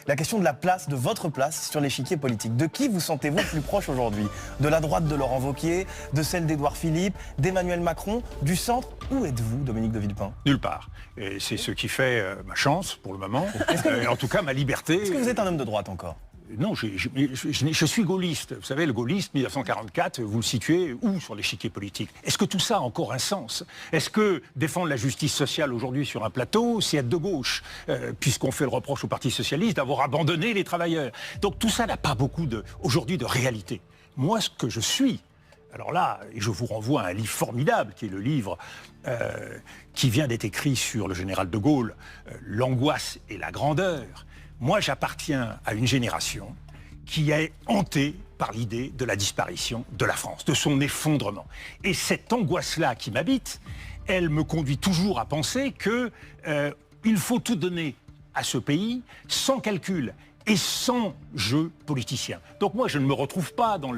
la question de la place, de votre place sur l'échiquier politique. De qui vous sentez-vous le plus proche aujourd'hui? De la droite de Laurent Wauquiez, de celle d'Édouard Philippe, d'Emmanuel Macron, du centre? Où êtes-vous, Dominique de Villepin? Nulle part. Et c'est ce qui fait ma chance pour le moment, et en tout cas ma liberté. Est-ce que vous êtes un homme de droite encore? Non, je suis gaulliste. Vous savez, le gaulliste, 1944, vous le situez où sur l'échiquier politique? Est-ce que tout ça a encore un sens? Est-ce que défendre la justice sociale aujourd'hui sur un plateau, c'est être de gauche, puisqu'on fait le reproche au Parti socialiste d'avoir abandonné les travailleurs? Donc tout ça n'a pas beaucoup aujourd'hui de réalité. Moi, ce que je suis, alors là, je vous renvoie à un livre formidable, qui est le livre qui vient d'être écrit sur le général de Gaulle, L'angoisse et la grandeur. Moi, j'appartiens à une génération qui est hantée par l'idée de la disparition de la France, de son effondrement. Et cette angoisse-là qui m'habite, elle me conduit toujours à penser qu'il faut tout donner à ce pays sans calcul et sans jeu politicien. Donc moi, je ne me retrouve pas dans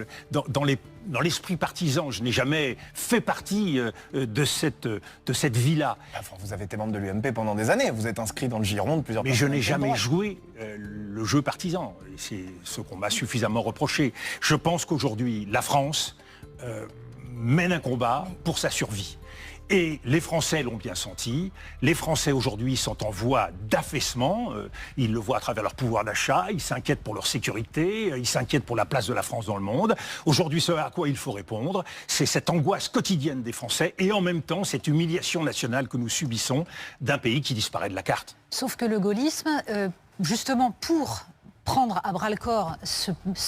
l'esprit partisan. Je n'ai jamais fait partie de cette vie-là. Enfin, vous avez été membre de l'UMP pendant des années. Vous êtes inscrit dans le giron de plusieurs Mais je n'ai jamais joué le jeu partisan. C'est ce qu'on m'a suffisamment reproché. Je pense qu'aujourd'hui, la France mène un combat pour sa survie. Et les Français l'ont bien senti. Les Français aujourd'hui sont en voie d'affaissement. Ils le voient à travers leur pouvoir d'achat. Ils s'inquiètent pour leur sécurité. Ils s'inquiètent pour la place de la France dans le monde. Aujourd'hui, ce à quoi il faut répondre, c'est cette angoisse quotidienne des Français et en même temps cette humiliation nationale que nous subissons d'un pays qui disparaît de la carte. Sauf que le gaullisme, justement pour prendre à bras-le-corps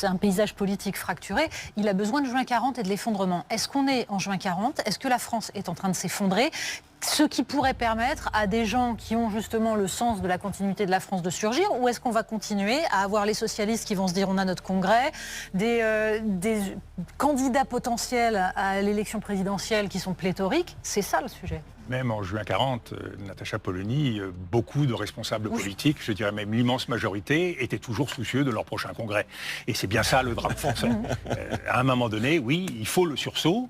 un paysage politique fracturé, il a besoin de juin 40 et de l'effondrement. Est-ce qu'on est en juin 40? Est-ce que la France est en train de s'effondrer? Ce qui pourrait permettre à des gens qui ont justement le sens de la continuité de la France de surgir, ou est-ce qu'on va continuer à avoir les socialistes qui vont se dire on a notre congrès, des candidats potentiels à l'élection présidentielle qui sont pléthoriques? C'est ça le sujet. Même en juin 40, Natacha Polony, beaucoup de responsables politiques, je dirais même l'immense majorité, étaient toujours soucieux de leur prochain congrès. Et c'est bien ça le drame français. À un moment donné, oui, il faut le sursaut.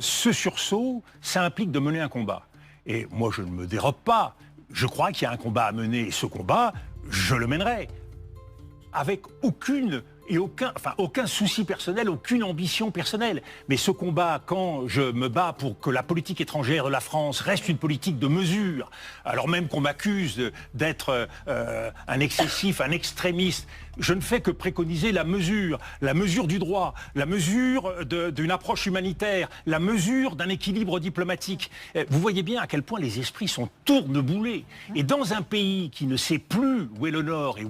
Ce sursaut, ça implique de mener un combat. Et moi, je ne me dérobe pas. Je crois qu'il y a un combat à mener. Et ce combat, je le mènerai. Avec aucun souci personnel, aucune ambition personnelle. Mais ce combat, quand je me bats pour que la politique étrangère de la France reste une politique de mesure, alors même qu'on m'accuse d'être un excessif, un extrémiste, je ne fais que préconiser la mesure du droit, la mesure d'une approche humanitaire, la mesure d'un équilibre diplomatique. Vous voyez bien à quel point les esprits sont tourneboulés. Et dans un pays qui ne sait plus où est le nord et où